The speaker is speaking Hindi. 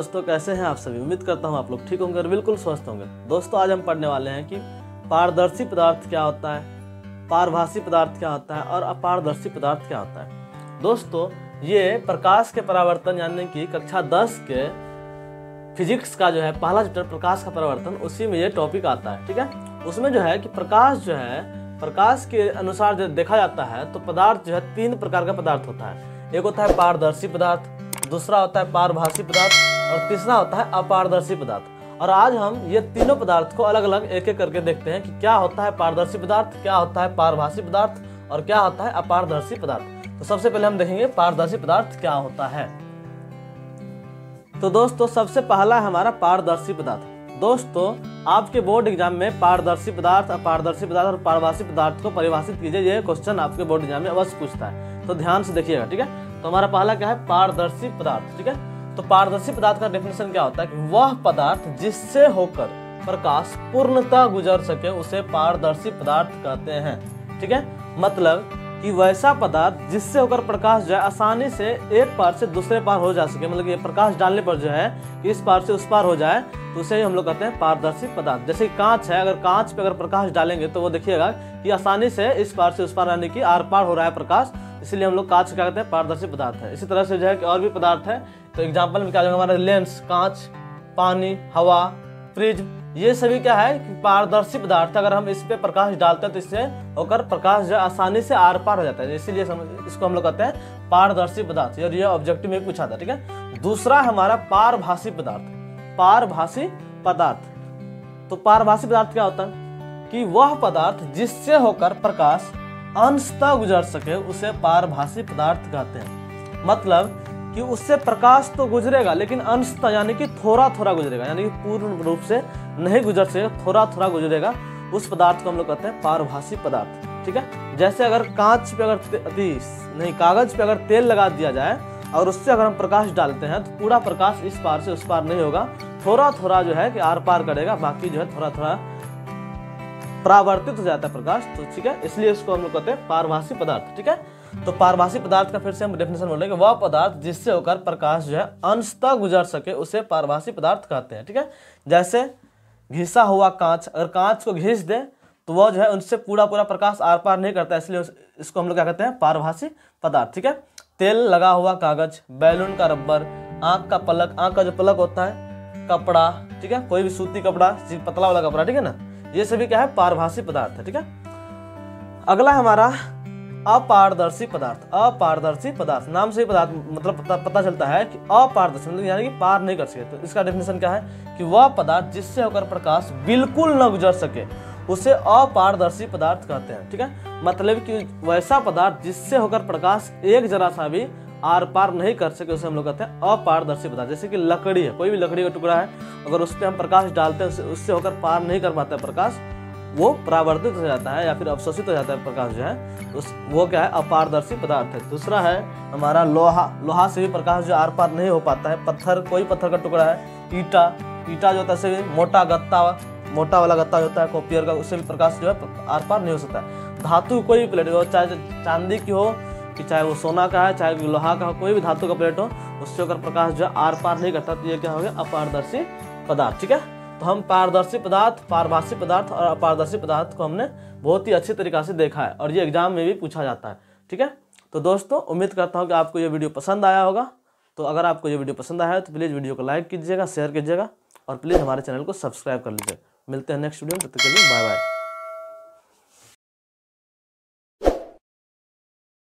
दोस्तों, कैसे हैं आप सभी। उम्मीद करता हूं आप लोग ठीक होंगे और बिल्कुल स्वस्थ होंगे। दोस्तों, आज हम पढ़ने वाले हैं कि पारदर्शी पदार्थ क्या होता है, पारभासी पदार्थ क्या होता है और अपारदर्शी पदार्थ क्या होता है। दोस्तों, ये प्रकाश के परावर्तन यानी कि कक्षा 10 के फिजिक्स का जो है पहला चैप्टर प्रकाश का परावर्तन, उसी में ये टॉपिक आता है। ठीक है, उसमें जो है कि प्रकाश के अनुसार जो देखा जाता है तो पदार्थ जो है 3 प्रकार का पदार्थ होता है। एक होता है पारदर्शी पदार्थ, दूसरा होता है पारभासी पदार्थ और तीसरा होता है अपारदर्शी पदार्थ। और आज हम ये तीनों पदार्थ को अलग अलग एक एक करके देखते हैं कि क्या होता है पारदर्शी पदार्थ, क्या होता है पारभासी पदार्थ और क्या होता है अपारदर्शी पदार्थ। तो सबसे पहले हम देखेंगे पारदर्शी पदार्थ क्या होता है। तो दोस्तों, सबसे पहला है हमारा पारदर्शी पदार्थ। दोस्तों, आपके बोर्ड एग्जाम में पारदर्शी पदार्थ, अपारदर्शी पदार्थ और पारभासी पदार्थ को परिभाषित कीजिए, ये क्वेश्चन आपके बोर्ड एग्जाम में अवश्य पूछता है, तो ध्यान से देखिएगा। ठीक है, तो हमारा पहला क्या है, पारदर्शी पदार्थ। ठीक है, तो पारदर्शी पदार्थ का डेफिनेशन क्या होता है कि वह पदार्थ जिससे होकर प्रकाश पूर्णतः गुजर सके उसे पारदर्शी पदार्थ कहते हैं। ठीक है, मतलब कि वैसा पदार्थ जिससे होकर प्रकाश जो है आसानी से एक पार से दूसरे पार हो जा सके, मतलब कि प्रकाश डालने पर जो है कि इस पार से उस पार हो जाए, तो उसे हम लोग कहते हैं पारदर्शी पदार्थ। जैसे कांच है, अगर कांच पे अगर प्रकाश डालेंगे तो वो देखिएगा कि आसानी से इस पार से उस पार यानी कि आर पार हो रहा है प्रकाश, इसलिए हम लोग कांच क्या कहते हैं, पारदर्शी पदार्थ है। इसी तरह से जो है कि और भी पदार्थ है, तो एग्जाम्पल में क्या होगा हमारा लेंस, कांच, पानी, हवा, फ्रिज, ये सभी क्या है कि पारदर्शी पदार्थ। अगर हम इस पे प्रकाश डालते हैं तो इससे होकर प्रकाश जो आसानी से आर पार हो जाता है, इसीलिए इसको हम लोग कहते हैं पारदर्शी पदार्थ। और ये ऑब्जेक्टिव में पूछा था। ठीक है, दूसरा हमारा पारभासी पदार्थ। पारभासी पदार्थ, तो पारभासी पदार्थ क्या होता है कि वह पदार्थ जिससे होकर प्रकाश अंशतः गुजर सके उसे पारभासी पदार्थ कहते हैं। मतलब कि उससे प्रकाश तो गुजरेगा लेकिन अंशतः यानी कि थोड़ा थोड़ा गुजरेगा, यानी कि पूर्ण रूप से नहीं गुजर सकेगा, थोड़ा थोड़ा गुजरेगा, उस पदार्थ को हम लोग कहते हैं पारभासी पदार्थ। ठीक है, जैसे अगर कांच पे अगर कागज पे अगर तेल लगा दिया जाए और उससे अगर हम प्रकाश डालते हैं तो पूरा प्रकाश इस पार से उस पार नहीं होगा, थोड़ा थोड़ा जो है कि आर पार करेगा, बाकी जो है थोड़ा थोड़ा परावर्तित हो जाता है प्रकाश। तो ठीक है, इसलिए इसको हम लोग कहते हैं पारभासी पदार्थ। ठीक है, तो पारभासी पदार्थ का फिर से हम डेफिनेशन बोल रहे हैं कि वह पदार्थ जिससे होकर प्रकाश जो है अंशतः गुजर सके उसे पारभासी पदार्थ कहते हैं। ठीक है, जैसे घिसा हुआ कांच, अगर कांच को घिस दे तो वह जो है उनसे पूरा प्रकाश आर पार नहीं करता, इसलिए इसको हम लोग क्या कहते हैं, पारभासी पदार्थ। ठीक है, तेल लगा हुआ कागज, बैलून का रबर, आंख का पलक, आंख का जो पलक होता है, कपड़ा, ठीक है, कोई भी सूती कपड़ा, पतला वाला कपड़ा, ठीक है ना, ये सभी क्या है, पारभासी पदार्थ है। ठीक है, अगला हमारा अपारदर्शी पदार्थ। अपारदर्शी पदार्थ, नाम से ही पदार्थ मतलब पता चलता है कि अपारदर्शी मतलब यानी कि पार नहीं कर सके। तो इसका डेफिनेशन क्या है कि वह पदार्थ जिससे होकर प्रकाश बिल्कुल न गुजर सके उसे अपारदर्शी पदार्थ कहते हैं। ठीक है, मतलब कि वैसा पदार्थ जिससे होकर प्रकाश एक जरा सा भी आर पार नहीं कर सके उसे हम लोग कहते हैं अपारदर्शी पदार्थ। जैसे कि लकड़ी है, कोई भी लकड़ी का टुकड़ा है, अगर उस पर हम प्रकाश डालते हैं उससे होकर पार नहीं कर पाता है प्रकाश, वो परावर्तित हो जाता है या फिर अवशोषित हो जाता है प्रकाश जो है, वो क्या है, अपारदर्शी पदार्थ है। दूसरा है हमारा लोहा। लोहा से भी प्रकाश जो आर पार नहीं हो पाता है। पत्थर, कोई पत्थर का टुकड़ा है, ईटा जो होता है मोटा वाला गत्ता होता है कॉपियर का, उससे भी प्रकाश जो है आर पार नहीं हो सकता है। धातु कोई भी प्लेट हो, चाहे चांदी की हो कि चाहे वो सोना का है, चाहे लोहा का हो, कोई भी धातु का प्लेट हो, उससे होकर प्रकाश जो है आर पार नहीं करता, तो ये क्या हो गया, अपारदर्शी पदार्थ। ठीक है, तो हम पारदर्शी पदार्थ, पारभासी पदार्थ और अपारदर्शी पदार्थ को हमने बहुत ही अच्छी तरीके से देखा है और ये एग्जाम में भी पूछा जाता है। ठीक है, तो दोस्तों उम्मीद करता हूँ कि आपको ये वीडियो पसंद आया होगा। तो अगर आपको ये वीडियो पसंद आया है तो प्लीज़ वीडियो को लाइक कीजिएगा, शेयर कीजिएगा और प्लीज़ हमारे चैनल को सब्सक्राइब कर लीजिएगा। मिलते हैं नेक्स्ट वीडियो में, तब तक के लिए बाय बाय।